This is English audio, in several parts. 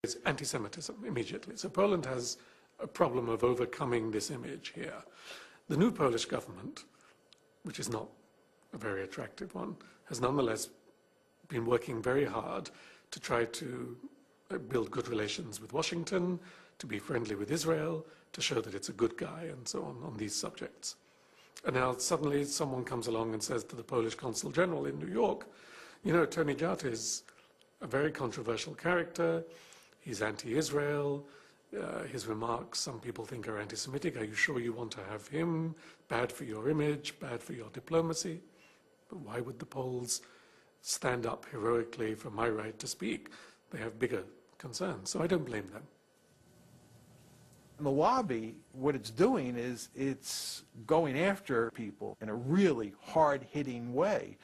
It's anti-Semitism immediately. So Poland has a problem of overcoming this image here. The new Polish government, which is not a very attractive one, has nonetheless been working very hard to try to build good relations with Washington, to be friendly with Israel, to show that it's a good guy, and so on these subjects. And now suddenly someone comes along and says to the Polish Consul General in New York, you know, Tony Judt is a very controversial character. He's anti-Israel. His remarks, some people think, are anti-Semitic. Are you sure you want to have him? Bad for your image, bad for your diplomacy. But why would the Poles stand up heroically for my right to speak? They have bigger concerns, so I don't blame them. And the lobby, what it's doing is it's going after people in a really hard-hitting way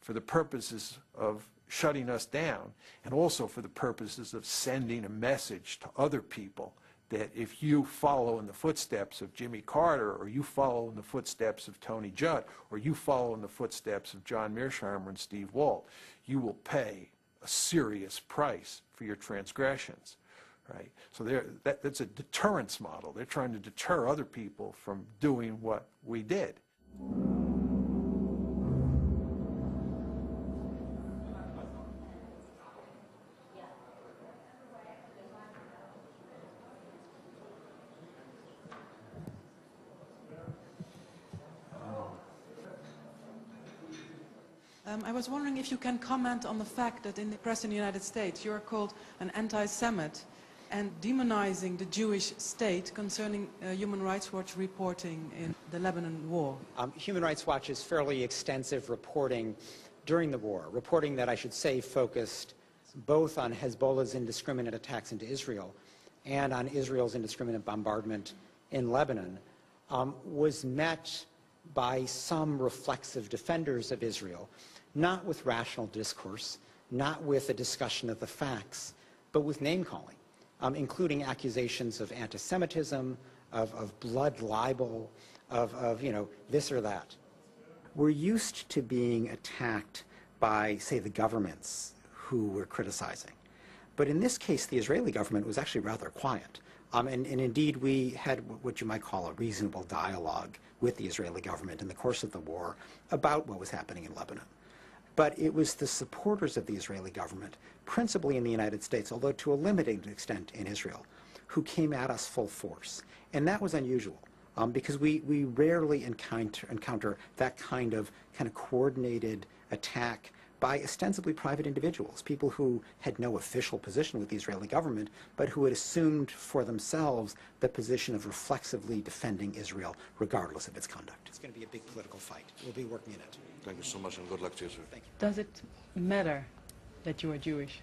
for the purposes of shutting us down, and also for the purposes of sending a message to other people that if you follow in the footsteps of Jimmy Carter, or you follow in the footsteps of Tony Judt, or you follow in the footsteps of John Mearsheimer and Steve Walt, you will pay a serious price for your transgressions. Right? So that's a deterrence model. They're trying to deter other people from doing what we did. I was wondering if you can comment on the fact that in the press in the United States you are called an anti-Semite and demonizing the Jewish state concerning Human Rights Watch reporting in the Lebanon war. Human Rights Watch's fairly extensive reporting during the war, reporting that I should say focused both on Hezbollah's indiscriminate attacks into Israel and on Israel's indiscriminate bombardment in Lebanon, was met by some reflexive defenders of Israel, not with rational discourse, not with a discussion of the facts, but with name-calling, including accusations of anti-Semitism, of blood libel, of you know, this or that. We're used to being attacked by, say, the governments who we're criticizing. But in this case, the Israeli government was actually rather quiet. And indeed, we had what you might call a reasonable dialogue with the Israeli government in the course of the war about what was happening in Lebanon. But it was the supporters of the Israeli government, principally in the United States, although to a limited extent in Israel, who came at us full force. And that was unusual, because we rarely encounter that kind of coordinated attack by ostensibly private individuals, people who had no official position with the Israeli government, but who had assumed for themselves the position of reflexively defending Israel, regardless of its conduct. It's going to be a big political fight. We'll be working in it. Thank you so much, and good luck to you, sir. Thank you. Does it matter that you are Jewish?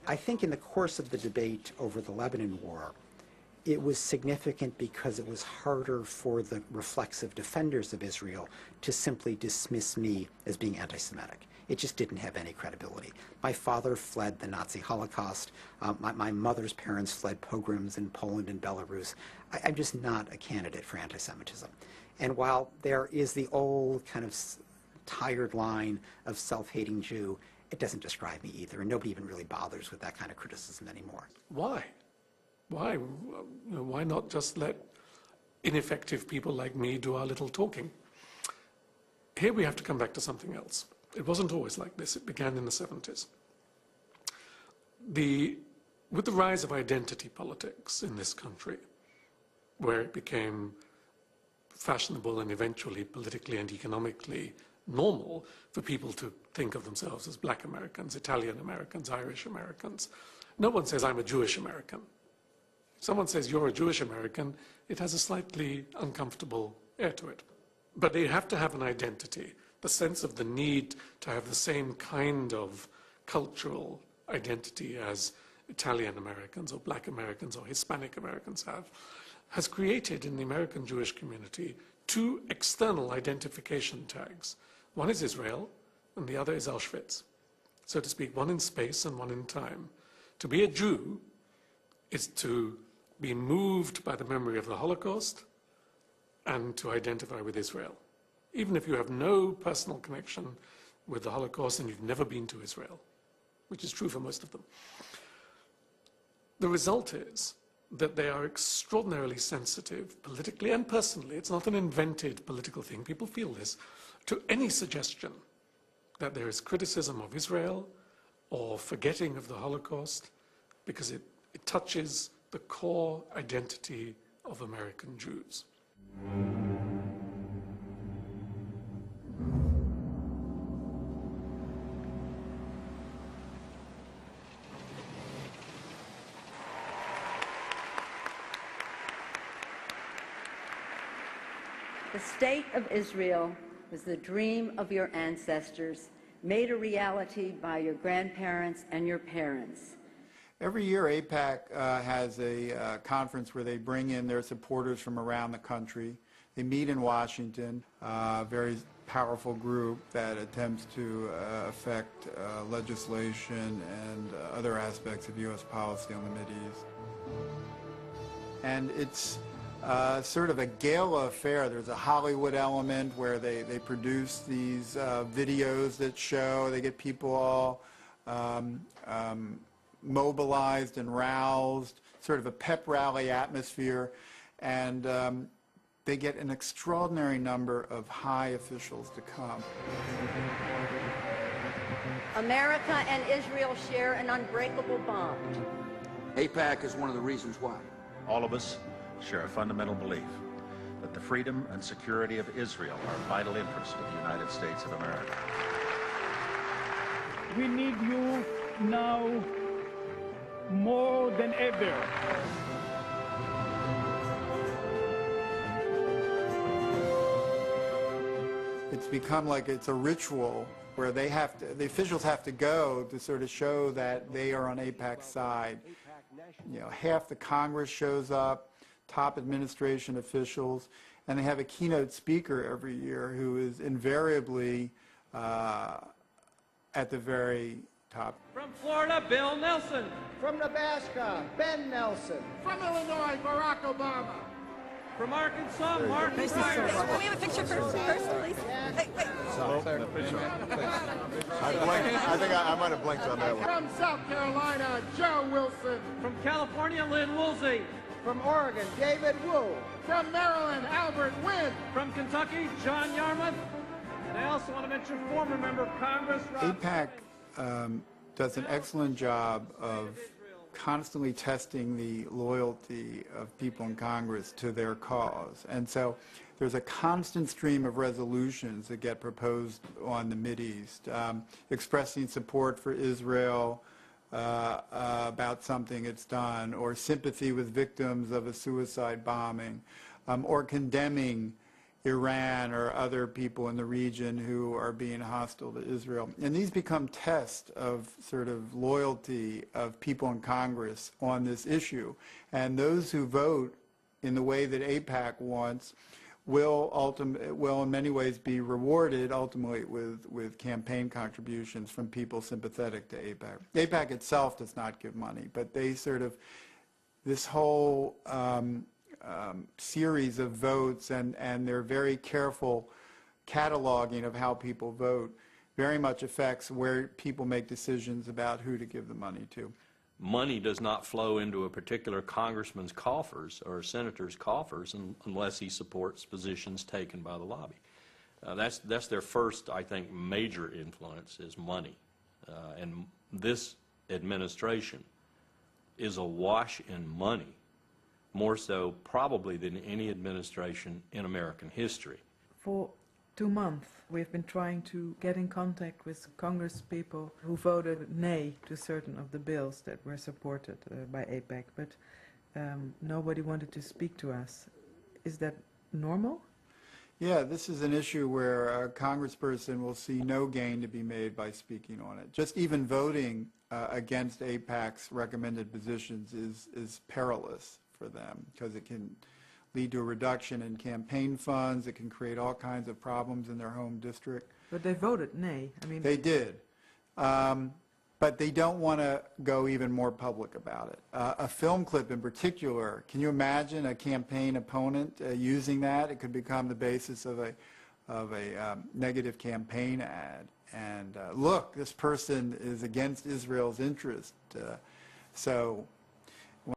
I think in the course of the debate over the Lebanon war, it was significant because it was harder for the reflexive defenders of Israel to simply dismiss me as being anti-Semitic. It just didn't have any credibility. My father fled the Nazi Holocaust. My mother's parents fled pogroms in Poland and Belarus. I'm just not a candidate for anti-Semitism. And while there is the old kind of tired line of self-hating Jew, it doesn't describe me either, and nobody even really bothers with that kind of criticism anymore. Why? Why? Why not just let ineffective people like me do our little talking? Here we have to come back to something else. It wasn't always like this. It began in the 70s. With the rise of identity politics in this country, where it became fashionable and eventually politically and economically normal for people to think of themselves as Black Americans, Italian Americans, Irish Americans. No one says, I'm a Jewish American. If someone says, you're a Jewish American, it has a slightly uncomfortable air to it. But they have to have an identity, the sense of the need to have the same kind of cultural identity as Italian Americans or Black Americans or Hispanic Americans have, has created in the American Jewish community two external identification tags. One is Israel, and the other is Auschwitz. So to speak, one in space and one in time. To be a Jew is to be moved by the memory of the Holocaust and to identify with Israel, even if you have no personal connection with the Holocaust and you've never been to Israel, which is true for most of them. The result is that they are extraordinarily sensitive, politically and personally. It's not an invented political thing. People feel this, to any suggestion that there is criticism of Israel or forgetting of the Holocaust, because it touches the core identity of American Jews. The State of Israel was the dream of your ancestors, made a reality by your grandparents and your parents. Every year, AIPAC has a conference where they bring in their supporters from around the country. They meet in Washington, a very powerful group that attempts to affect legislation and other aspects of U.S. policy on the Mideast. And it's sort of a gala affair. There's a Hollywood element where they produce these videos that show, they get people all mobilized and roused, sort of a pep rally atmosphere, and they get an extraordinary number of high officials to come. America and Israel share an unbreakable bond. AIPAC is one of the reasons why. All of us share a fundamental belief that the freedom and security of Israel are a vital interest of the United States of America. We need you now more than ever. It's become like it's a ritual where the officials have to go to sort of show that they are on AIPAC's side. You know, half the Congress shows up, top administration officials, and they have a keynote speaker every year who is invariably at the very top. From Florida, Bill Nelson. From Nebraska, Ben Nelson. From Illinois, Barack Obama. From Arkansas, Martin Pryor. Can we have a picture first, please? Hey. I think I might have blinked on that one. From South Carolina, Joe Wilson. From California, Lynn Woolsey. From Oregon, David Wu. From Maryland, Albert Wynn. From Kentucky, John Yarmouth. And I also want to mention former member of Congress, AIPAC does an excellent job of constantly testing the loyalty of people in Congress to their cause. And so there's a constant stream of resolutions that get proposed on the Mideast, expressing support for Israel about something it's done, or sympathy with victims of a suicide bombing, or condemning Iran or other people in the region who are being hostile to Israel. And these become tests of sort of loyalty of people in Congress on this issue. And those who vote in the way that AIPAC wants will in many ways be rewarded ultimately with campaign contributions from people sympathetic to AIPAC. AIPAC itself does not give money, but they sort of, this whole series of votes and their very careful cataloging of how people vote very much affects where people make decisions about who to give the money to. Money does not flow into a particular congressman's coffers or a senator's coffers unless he supports positions taken by the lobby. That's their first, I think, major influence is money. And this administration is awash in money, more so probably than any administration in American history. For 2 months, we've been trying to get in contact with Congress people who voted nay to certain of the bills that were supported by AIPAC, but nobody wanted to speak to us. Is that normal? Yeah, this is an issue where a congressperson will see no gain to be made by speaking on it. Just even voting against AIPAC's recommended positions is perilous for them, because it can lead to a reduction in campaign funds. It can create all kinds of problems in their home district. But they voted nay. I mean, they did. But they don't want to go even more public about it. A film clip in particular, can you imagine a campaign opponent using that? It could become the basis of a negative campaign ad. And look, this person is against Israel's interest. So